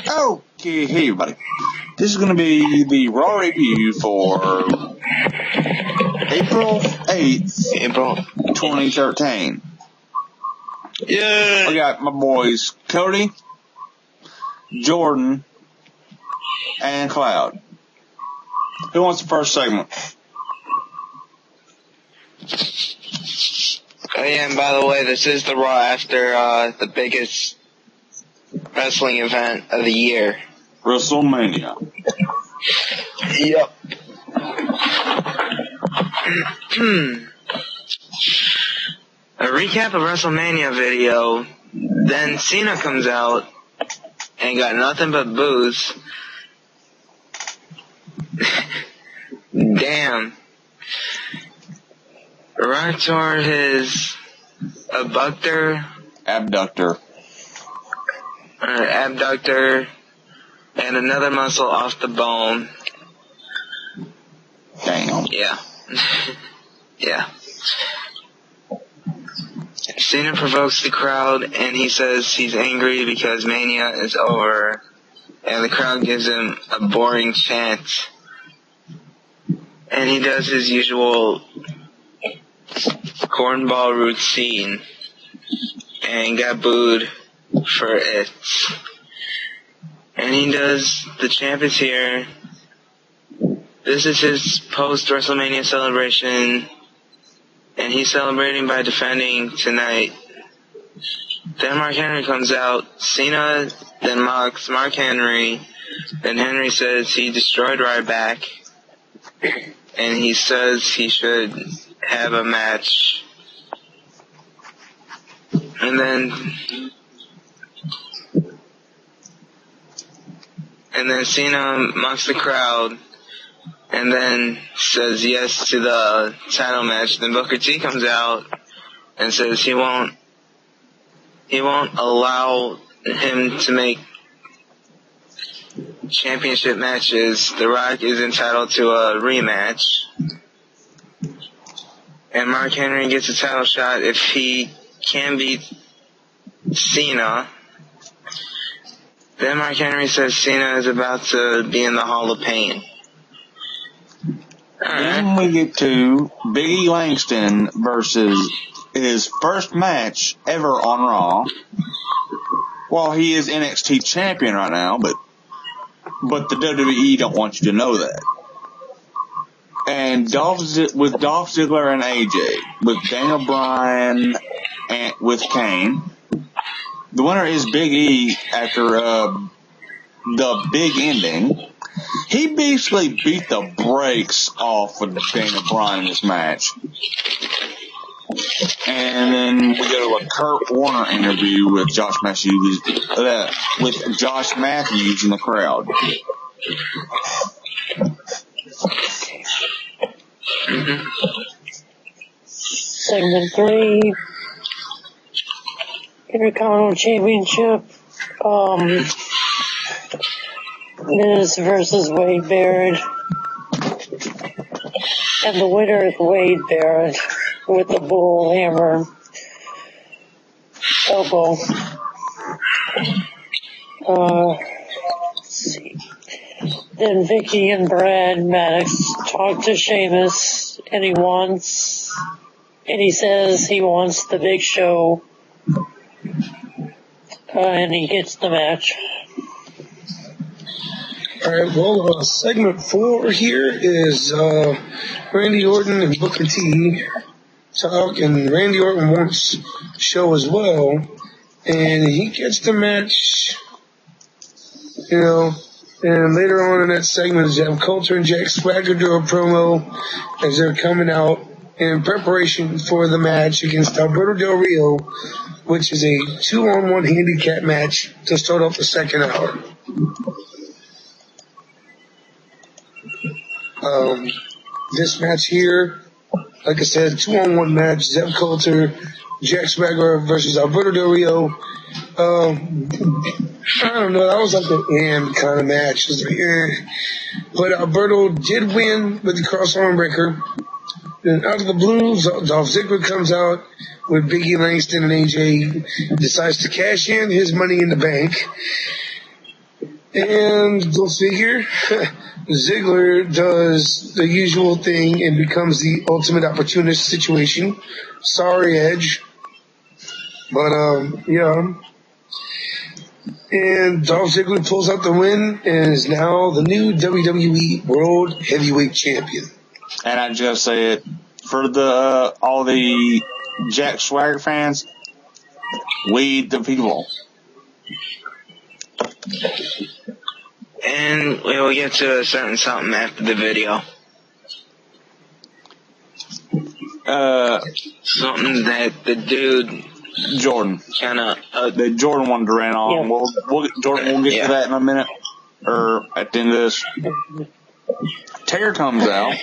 Okay, hey everybody. This is going to be the Raw review for April 8th, 2013. Yeah. I got my boys Cody, Jordan, and Cloud. Who wants the first segment? Oh, yeah, and by the way, this is the Raw after the biggest wrestling event of the year. WrestleMania. Yep. A recap of WrestleMania video, then Cena comes out and got nothing but booze. Damn. Rock tore his abductor, and another muscle off the bone. Damn. Yeah. Yeah. Cena provokes the crowd, and he says he's angry because Mania is over, and the crowd gives him a boring chant. And he does his usual cornball routine, and got booed for it. And he does the champ is here. This is his post-WrestleMania celebration, and he's celebrating by defending tonight. Then Mark Henry comes out. Cena then mocks Mark Henry. Then Henry says he destroyed Ryback, and he says he should have a match. And then Cena mocks the crowd, and then says yes to the title match. Then Booker T comes out and says he won't allow him to make championship matches. The Rock is entitled to a rematch. And Mark Henry gets a title shot if he can beat Cena. Then Mark Henry says Cena is about to be in the Hall of Pain. Then we get to Big E Langston versus his first match ever on Raw. Well, he is NXT champion right now, but the WWE don't want you to know that. And with Dolph Ziggler and AJ, with Daniel Bryan and with Kane. The winner is Big E after the big ending. He basically beat the brakes off of Daniel Bryan in this match. And then we go to a Kurt Warner interview with Josh Matthews in the crowd. Segment 3. Intercontinental Championship. Miz versus Wade Barrett. And the winner is Wade Barrett with the bull hammer elbow. Let's see. Then Vicky and Brad Maddox talk to Sheamus, and he says he wants the Big Show, and he gets the match. Alright, well, segment 4 here is Randy Orton and Booker T talk, and Randy Orton wants show as well, and he gets the match, and later on in that segment, Jeff Coulter and Jack Swagger do a promo as they're coming out in preparation for the match against Alberto Del Rio, which is a 2-on-1 handicap match to start off the second hour. This match here, like I said, 2-on-1 match, Jeff Coulter, Jack Swagger versus Alberto Del Rio. I don't know, that was like an kind of match. It was like, But Alberto did win with the cross-arm breaker. Then out of the blue, Dolph Ziggler comes out with Big E Langston, and AJ decides to cash in his money in the bank. And go figure, Ziggler does the usual thing and becomes the ultimate opportunist situation. Sorry, Edge. But, yeah. And Dolph Ziggler pulls out the win and is now the new WWE World Heavyweight Champion. And I just say it, for the all the Jack Swagger fans, we the people. And we will get to a certain something after the video. Something that the dude Jordan kind of that Jordan wanted to rant on. Yeah. We'll get to that in a minute, or at the end of this. Taylor comes out.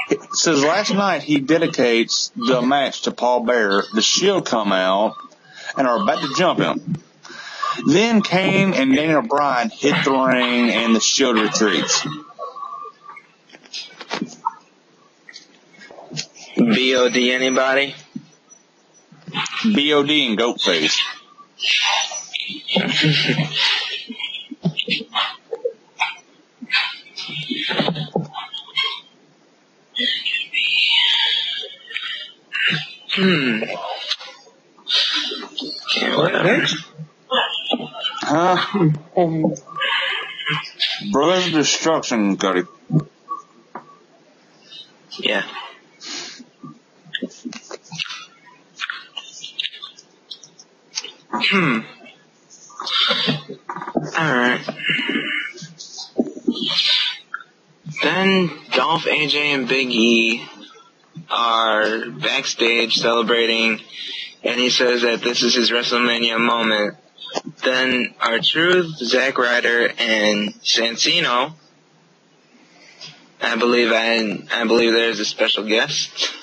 It says last night he dedicates the match to Paul Bearer. The Shield come out and are about to jump him. Then Kane and Daniel Bryan hit the ring and the Shield retreats. BOD anybody? BOD and goat face. What next? Huh? Brothers of Destruction, Cody. Yeah. Alright. Then Dolph, AJ, and Big E are backstage celebrating, and he says that this is his WrestleMania moment. Then R-Truth, Zack Ryder, and Santino. I believe there's a special guest.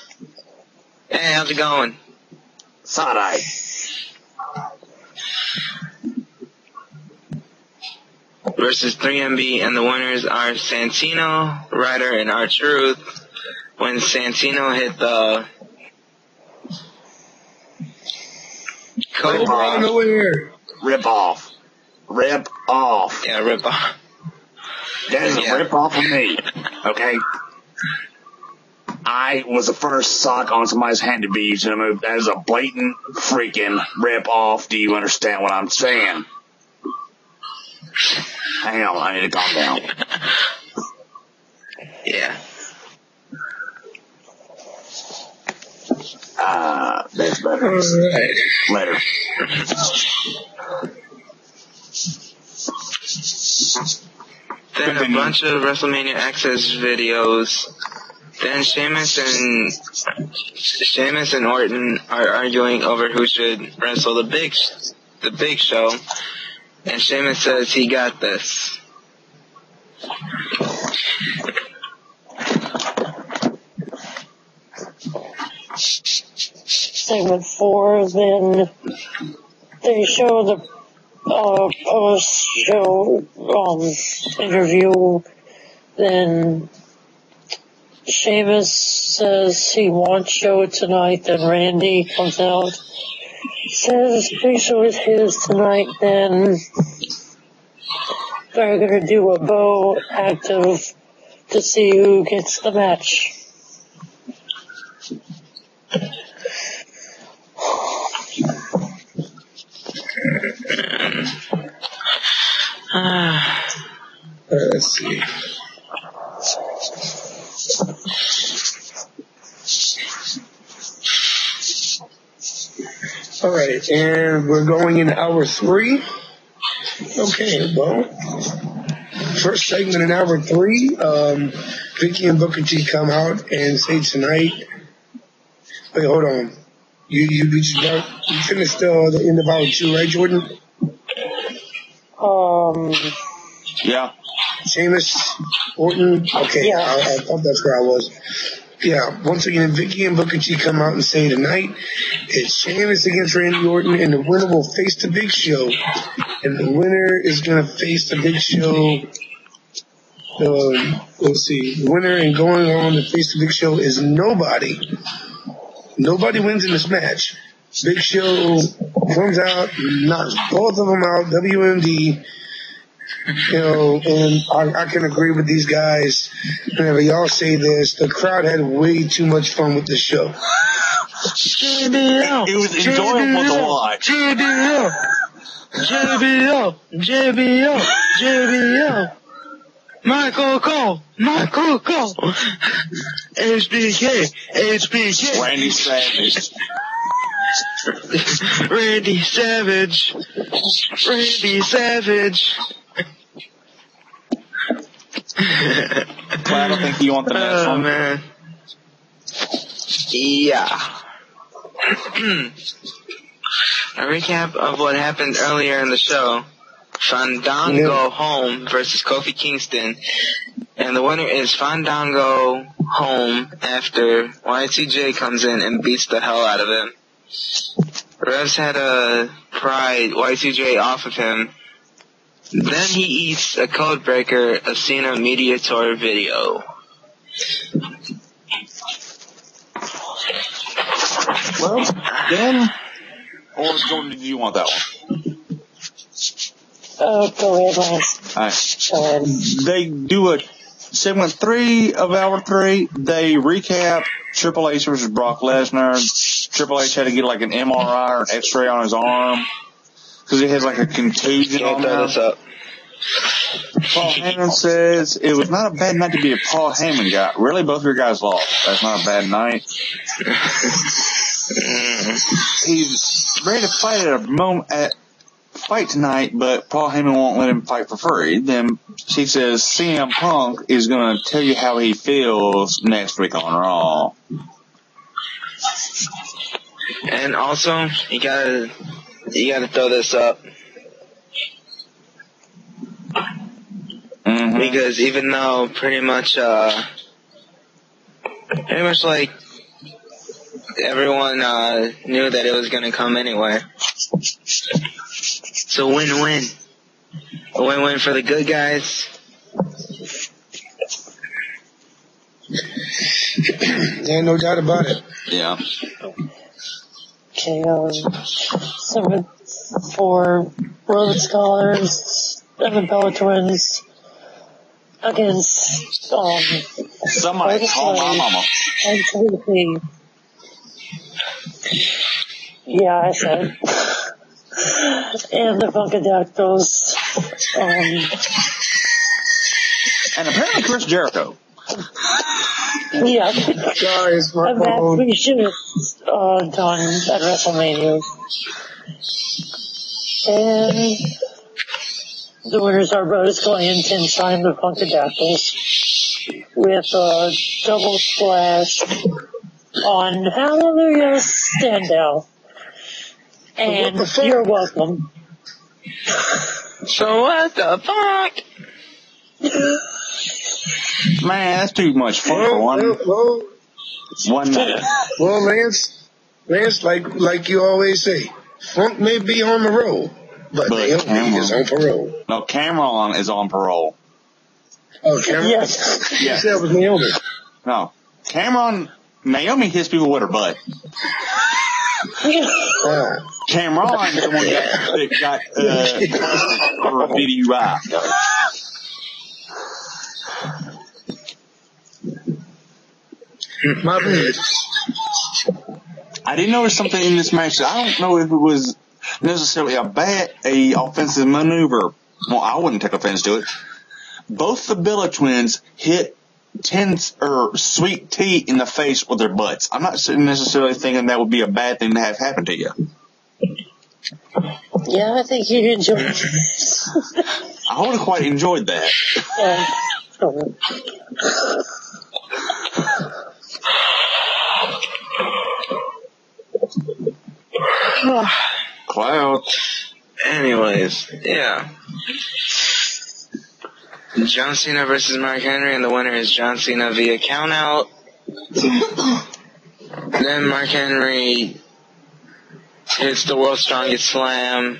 Hey, how's it going? Side-eye. Versus 3MB, and the winners are Santino, Ryder, and R-Truth. When Santino hit the Cobra. Rip off. Rip off. Yeah, rip off. That is a rip off of me. Okay? I was the first sock on somebody's hand to be used in a move. That is a blatant freaking rip off. Do you understand what I'm saying? Hang on, I need to calm down. Yeah. That's better. Alright. Later. Then a bunch of WrestleMania Access videos. Then Sheamus and Orton are arguing over who should wrestle the Big Show. And Sheamus says he got this. Segment 4, then they show the post-show interview. Then Sheamus says he wants show tonight. Then Randy comes out, says Big Show is his tonight. Then they're going to do a bow active to see who gets the match. Let's see. Alright, and we're going in hour 3. Okay, well, first segment in hour 3, Vicky and Booker T come out and say tonight. Wait, hold on. You finished the end of hour 2, right, Jordan? Yeah. Sheamus, Orton. Okay, Yeah. I thought that's where I was. Yeah, once again, Vicky and Booker T come out and say tonight it's Sheamus against Randy Orton, and the winner will face the Big Show. And the winner is going to face the Big Show. Let's see. The winner and going on to face the Big Show is nobody. Nobody wins in this match. Big Show comes out, knocks both of them out, WMD. You know, and I can agree with these guys. Whenever y'all say this, the crowd had way too much fun with the show. It was enjoyable to watch. JBL. Michael Cole. HBK. Randy Savage. Randy Savage. Well, I don't think you want the next Oh, one. man. Yeah. A recap of what happened earlier in the show. Fandango Home versus Kofi Kingston. And the winner is Fandango Home after Y2J comes in and beats the hell out of him. Revs had to pry Y2J off of him. Then he eats a code breaker, a Cena media tour video. Well, then, or Jordan, did you want that one? Oh, go ahead, Lance. All right. Go ahead. They do a segment 3 of hour 3. They recap Triple H versus Brock Lesnar. Triple H had to get like an MRI or an X-ray on his arm because he had like a contusion on him. Paul Heyman says it was not a bad night to be a Paul Heyman guy. Really, both of your guys lost. That's not a bad night. He's ready to fight fight tonight, but Paul Heyman won't let him fight for free. Then she says CM Punk is going to tell you how he feels next week on Raw. And also, you gotta throw this up. Mm-hmm. Because even though pretty much like everyone knew that it was gonna come anyway. It's a win-win. A win-win for the good guys. Yeah, no doubt about it. Yeah. Okay, so for Rhodes Scholars and the Bella Twins against, Somebody call my mama. and Tweety. Yeah, I said. And the Funkadactyls, And apparently Chris Jericho. yeah. Sorry, it's my A match phone. we should have done at WrestleMania. And the winners are Rhodes Client and Shine the Funkadactyls with a double splash on Hallelujah Standout. And you're welcome. So what the fuck? Man, that's too much fun for one night. Well, Lance, like you always say, Funk may be on the roll, but Naomi is on parole. No, Cameron is on parole. Oh, Cameron? Yes. You said it was Naomi. No, Naomi hits people with her butt. Cameron is the one that got for a DUI. My bad. I did notice something in this match. I don't know if it was necessarily a offensive maneuver. Well, I wouldn't take offense to it. Both the Bella Twins hit Sweet Tea in the face with their butts. I'm not necessarily thinking that would be a bad thing to have happen to you. Yeah, I think you'd enjoy it. I would have quite enjoyed that. Yeah. Cloud. Anyways, yeah. John Cena versus Mark Henry, and the winner is John Cena via countout. Then Mark Henry hits the world's strongest slam.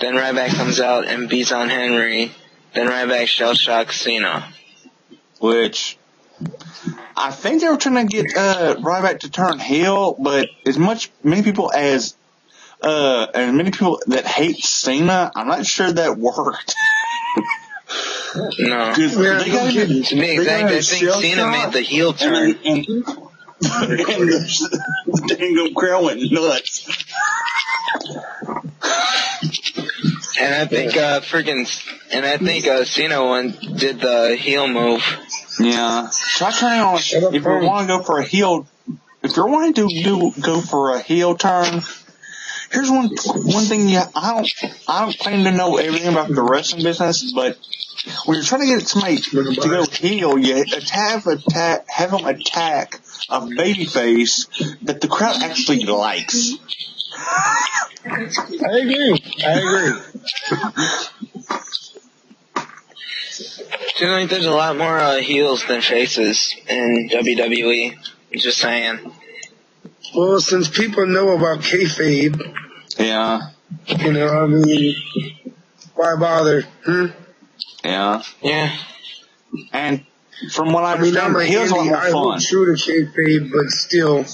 Then Ryback comes out and beats on Henry. Then Ryback shell shocks Cena. Which I think they were trying to get Ryback to turn heel, but as many people that hate Cena, I'm not sure that worked. No. They got him, To be exact, I think Cena made the heel turn. And the dang crowd went nuts. And I think Cena did the heel move. Yeah. Try turning on. If you want to go for a heel, if you're wanting to go for a heel turn, here's one thing. I don't claim to know everything about the wrestling business, but when you're trying to get somebody to go heel, you have them attack a babyface that the crowd actually likes. I agree. Seems like there's a lot more heels than faces in WWE. Just saying. Well, since people know about kayfabe, Yeah. you know, I mean, why bother? Yeah. Yeah. And from what I I mean, understand, I'm like heels are a Andy, lot I more hold fun. true to kayfabe, but still,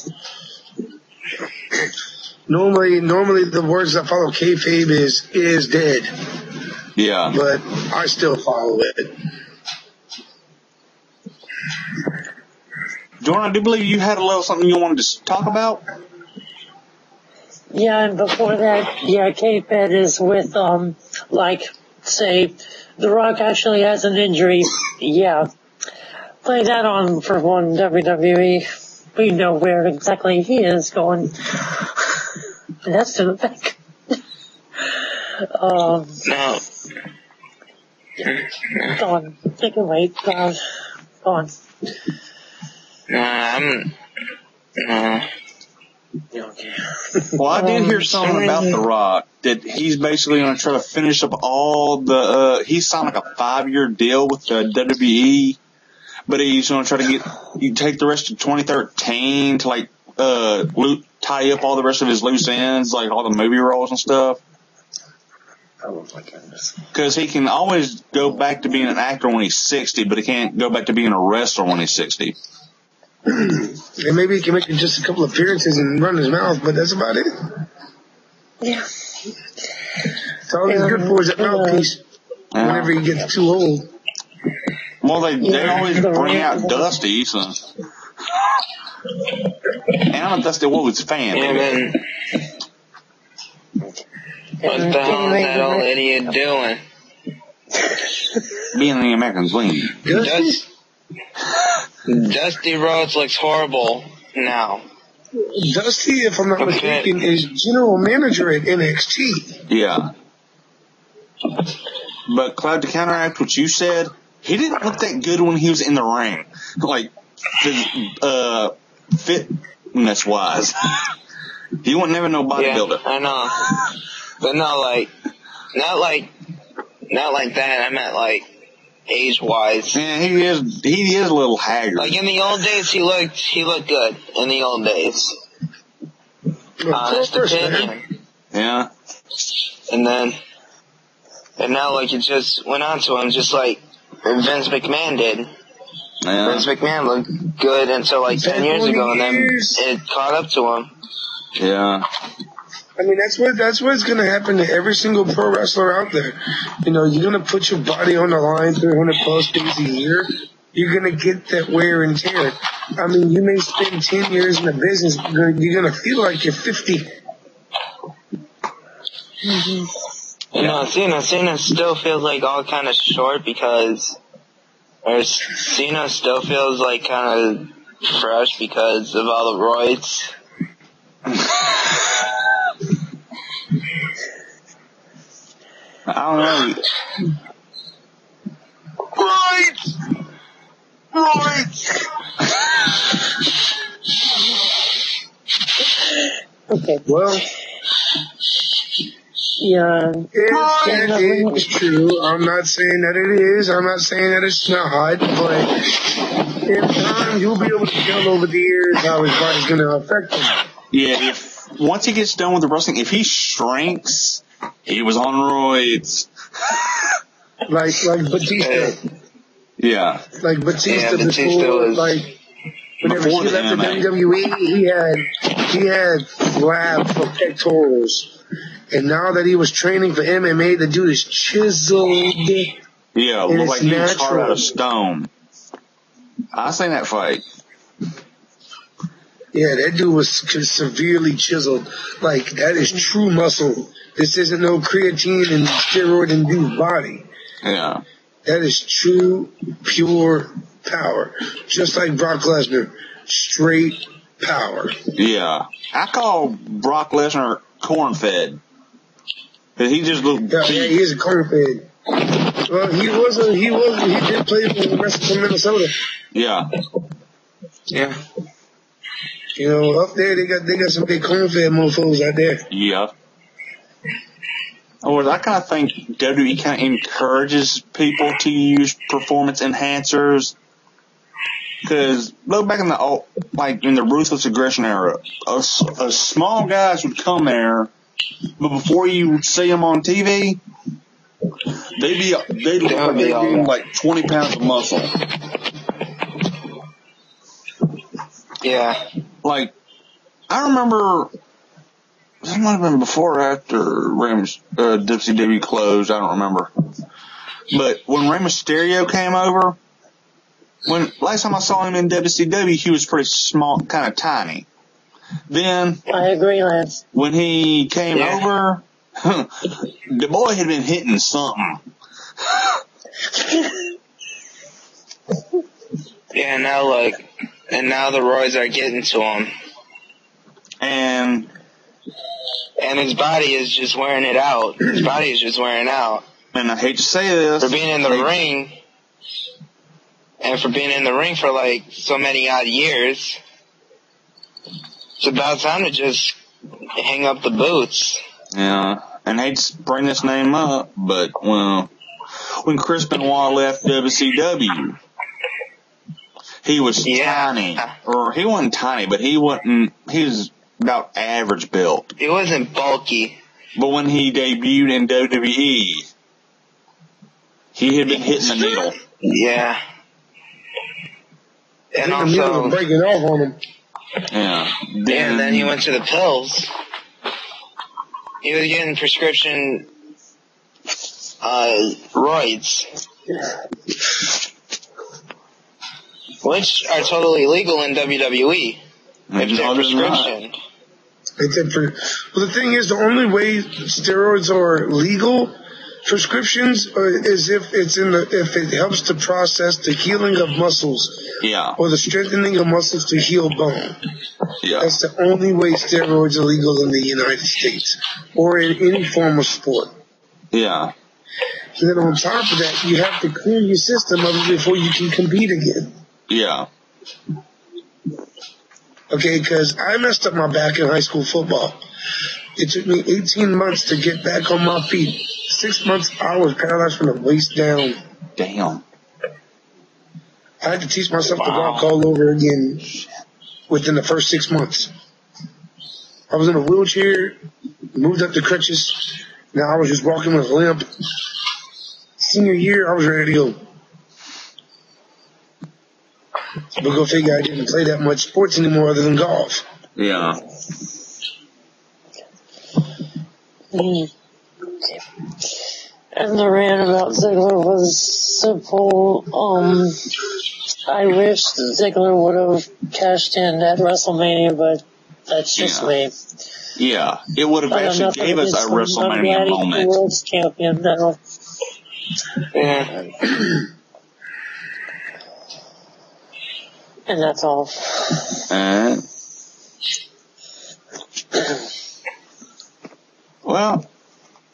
normally the words that follow kayfabe is dead, Yeah. but I still follow it. Jordan, I do believe you had a little something you wanted to talk about. Yeah, and before that, K-Fed is with, say, The Rock actually has an injury. Yeah. Play that on for one WWE. We know where exactly he is going. That's to the back. No. Go on. Take it away. Go on. Okay. Well, I did hear something about The Rock that he's basically going to try to finish up all the. He signed like a 5-year deal with the WWE, but he's going to try to take the rest of 2013 to tie up all the rest of his loose ends, like all the movie roles and stuff. Oh my goodness. Because he can always go back to being an actor when he's 60, but he can't go back to being a wrestler when he's 60. And maybe he can make just a couple appearances and run his mouth, but that's about it. Yeah. It's all he's good for is that mouthpiece whenever he gets too old. Well, they always bring out Dusty, so. And I'm a Dusty Woods fan. Yeah, man. What the hell is that old idiot doing? Being the American Dream. Dusty Rhodes looks horrible now. Dusty, if I'm not mistaken, is general manager at NXT. Yeah. But, Cloud, to counteract what you said, he didn't look that good when he was in the ring. Fitness-wise. He wasn't never no bodybuilder. Yeah, I know. But not like that. I meant age-wise. Yeah, he is a little haggard. Like in the old days, he looked good in the old days. Honest opinion. Yeah. And now it just went on to him, just like Vince McMahon did. Yeah. Vince McMahon looked good until 10 years ago, and then it caught up to him. Yeah. I mean, that's what's going to happen to every single pro wrestler out there. You know, you're going to put your body on the line 300 plus days a year. You're going to get that wear and tear. I mean, you may spend 10 years in the business, but you're going to feel like you're 50. Mm-hmm. You know, Cena still feels all kind of short because, Cena still feels kind of fresh because of all the roids. I don't know. Right. Okay. Well, yeah. It's true. I'm not saying that it is. I'm not saying that it's not. But in time, you'll be able to tell over the years how his body's going to affect him. Yeah, once he gets done with the wrestling, if he shrinks, he was on roids. Like Batista. Yeah. Like Batista Batista before whenever he left the WWE, he had flab for pectorals. And now that he was training for MMA, the dude is chiseled. Yeah, And looked like it's he was carved out natural. of stone. I seen that fight. Yeah, that dude was severely chiseled. Like, that is true muscle. This isn't no creatine and steroid-induced body. Yeah. That is true, pure power. Just like Brock Lesnar. Straight power. Yeah. I call Brock Lesnar corn-fed. Cause he just looked Yeah, he is a corn-fed. Well, he did play for the rest of Minnesota. Yeah. Yeah. You know, up there they got some big corn-fed mofos out there. Yeah. Or I kind of think WWE kind of encourages people to use performance enhancers. Because look back in the Ruthless Aggression era, a small guys would come there, but before you would see them on TV, they'd look like they gained like 20 pounds of muscle. Yeah. Like, I remember, this might have been before or after WCW closed, I don't remember. But when Rey Mysterio came over, last time I saw him in WCW, he was pretty small, kind of tiny. Then, I agree, Lance. when he came over, the boy had been hitting something. Yeah, now the roids are getting to him. And his body is just wearing it out. His body is just wearing out. And I hate to say this. For being in the ring, and for being in the ring for like so many odd years, it's about time to just hang up the boots. Yeah, and I hate to bring this name up, but when Chris Benoit left WCW, he was tiny. Or he wasn't tiny, but he was about average built. He wasn't bulky. But when he debuted in WWE, he had been hitting the needle. Yeah. And the needle was breaking off on him. Yeah. And then he went to the pills. He was getting prescription roids, which are totally legal in WWE if they're prescription. Well, the thing is, the only way steroids are legal prescriptions is if it helps to process the healing of muscles, or the strengthening of muscles to heal bone. Yeah. That's the only way steroids are legal in the United States or in any form of sport. Yeah. And then on top of that, you have to clear your system of it before you can compete again. Yeah. Okay, because I messed up my back in high school football. It took me 18 months to get back on my feet. 6 months I was paralyzed from the waist down. Damn. I had to teach myself to walk all over again within the first 6 months. I was in a wheelchair, moved up to crutches. Now I was just walking with a limp. Senior year, I was ready to go. But go figure, I didn't play that much sports anymore other than golf. Yeah. And the rant about Ziggler was simple. I wish Ziggler would have cashed in at WrestleMania, but that's just me. Yeah, it would have actually gave us a WrestleMania moment. I'm world's champion now. Yeah. And that's all. Well,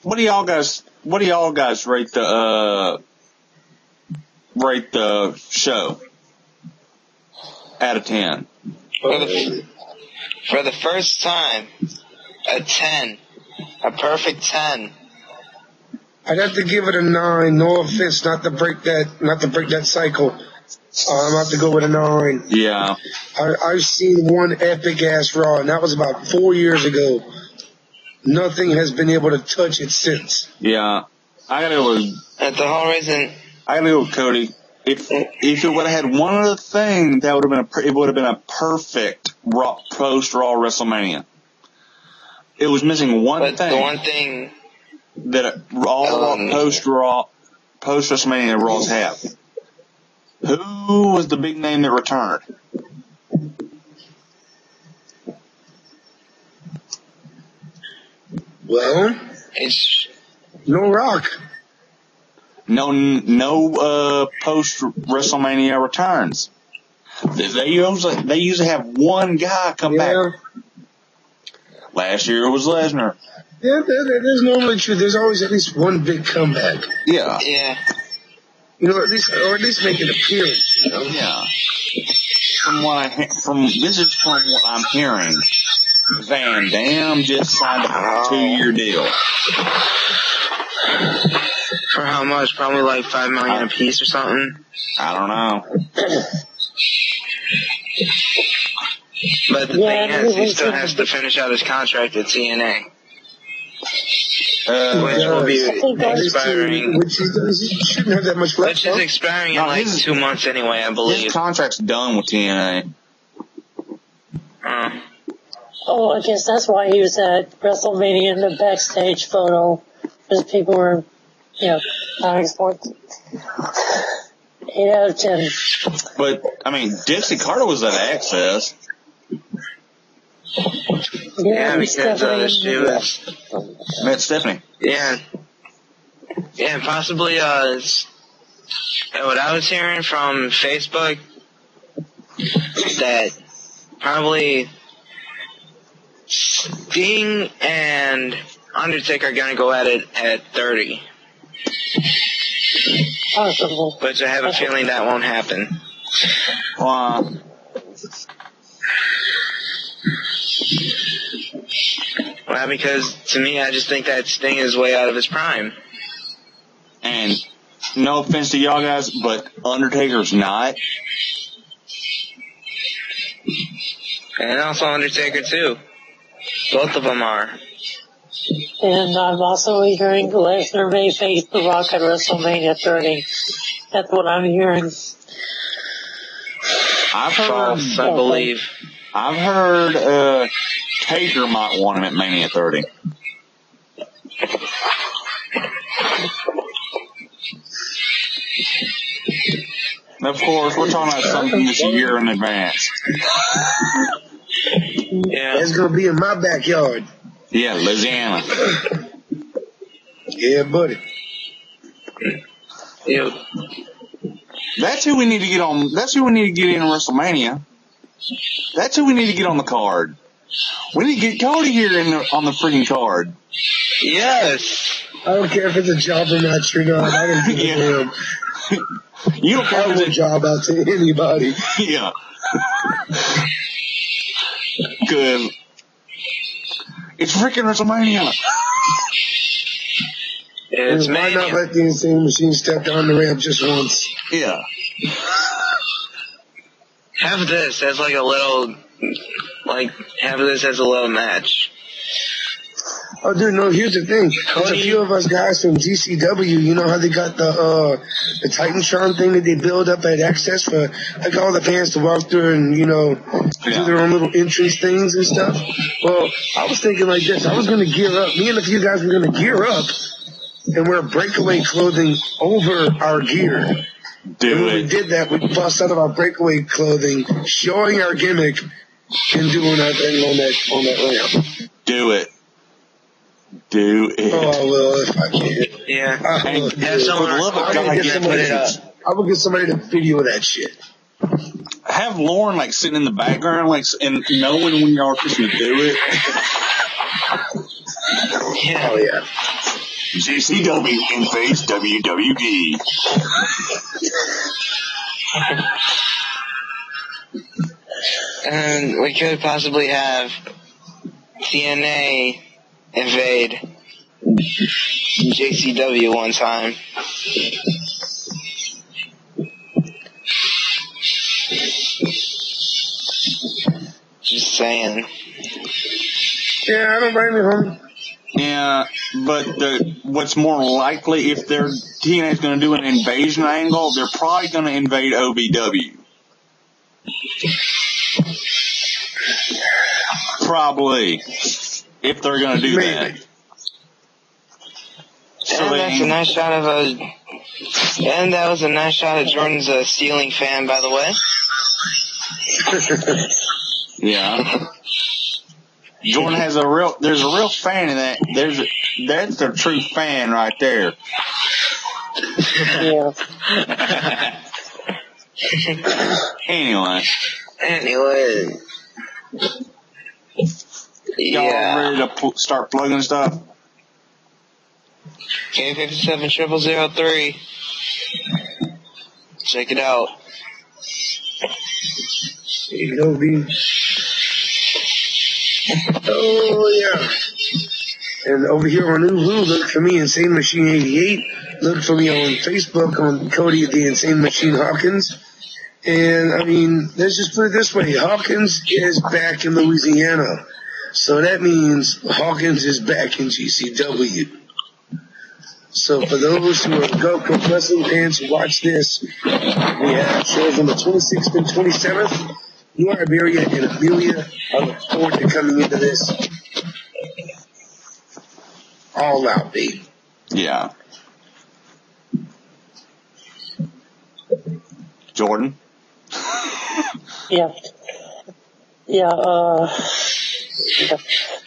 what do y'all guys rate the show out of 10? For the first time, a 10. A perfect 10. I'd have to give it a 9. No offense, not to break that cycle. I'm about to go with a 9. Yeah. I've seen one epic ass Raw, and that was about 4 years ago. Nothing has been able to touch it since. Yeah. I gotta go with. That's the whole reason. I gotta go with Cody. If it would have had one other thing, it would have been a perfect post Raw WrestleMania. It was missing one thing. The one thing that all post Raw post WrestleMania Raw's have. Who was the big name that returned? Well, It's no Rock. No post WrestleMania returns. They usually have one guy come back. Last year it was Lesnar. Yeah, that is normally true. There's always at least one big comeback. Yeah. yeah. You know, at least make an appearance. You know? Yeah. This is from what I'm hearing. Van Dam just signed a 2-year deal. For how much? Probably like $5 million a piece or something. I don't know. But the thing is, he still has to finish out his contract at TNA. Which will be expiring. Which he shouldn't have that much left. Which is expiring in like 2 months anyway, I believe. His contract's done with TNA. Oh, I guess that's why he was at WrestleMania in the backstage photo. Because people were, not exporting. 8 out of 10. But, I mean, Dixie Carter was at Access. Yeah, because she was... Met Stephanie. Yeah. Yeah, possibly, what I was hearing from Facebook, that probably Sting and Undertaker are gonna go at it at 30. Possible. But I have a feeling that won't happen. Wow. Well, because to me, I just think that Sting is way out of his prime. And no offense to y'all guys, but Undertaker's not. And also Undertaker, too. Both of them are. And I'm also hearing Lesnar may face The Rock at WrestleMania 30. That's what I'm hearing. False, I believe. I've heard Taker might want him at Mania 30. Of course, we're talking about something that's a year in advance. Yeah. That's going to be in my backyard. Yeah, Louisiana. Yeah, buddy. Yep. That's who we need to get on. That's who we need to get in WrestleMania. That's who we need to get on the card. We need to get Cody here on the freaking card. Yes. I don't care if it's a job or not, or not. I don't give a damn. You don't care I will job out to anybody. Yeah. Good. It's freaking WrestleMania. It's Why not Mania. let the insane machine step down the ramp just once? Yeah. Have this as like a little, have this as a little match. Oh, dude, no, here's the thing. There's a few of us guys from GCW, you know how they got the Titantron thing that they build up at Access for, like, all the fans to walk through and, do their own little entrance things and stuff? Well, I was thinking like this. I was going to gear up. Me and a few guys were going to gear up and wear breakaway clothing over our gear. And when we did that, we bust out of our breakaway clothing, showing our gimmick and doing our thing on that ramp. Do it. Do it. Oh, well, if I can. Yeah. Have someone I will get somebody to video that shit. Have Lauren sitting in the background, and knowing when y'all are fixing to do it. Yeah. Oh yeah. GCW in face WWE. And we could possibly have TNA invade JCW one time. Just saying. Yeah, I don't blame you, homie. Yeah, but what's more likely, if TNA's going to do an invasion angle, they're probably going to invade OVW. Probably, if they're going to do that. So that's a nice shot of a And that was a nice shot at Jordan's ceiling fan, by the way. Yeah. Jordan has there's a real fan in that. That's a true fan right there. Yeah. Anyway. Yeah. Y'all ready to start plugging stuff? K570003. Check it out. There you go, B. Oh, yeah. And over here on Hulu, look for me, Insane Machine 88. Look for me on Facebook on Cody the Insane Machine Hawkins. And, I mean, let's just put it this way. Hawkins is back in Louisiana. So that means Hawkins is back in GCW. So for those who are Gulf Coast Wrestling fans who watch this, we have shows on the 26th and 27th. New Iberia and Amelia. I look forward to coming into this all out, baby. Yeah. Jordan? Yeah. Yeah,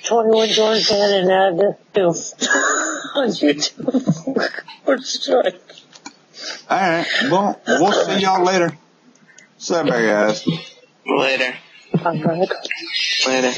21 Jordan fan and add on YouTube. Or strike. Alright, well, we'll see y'all later. What's up, guys? Later. All right. Later.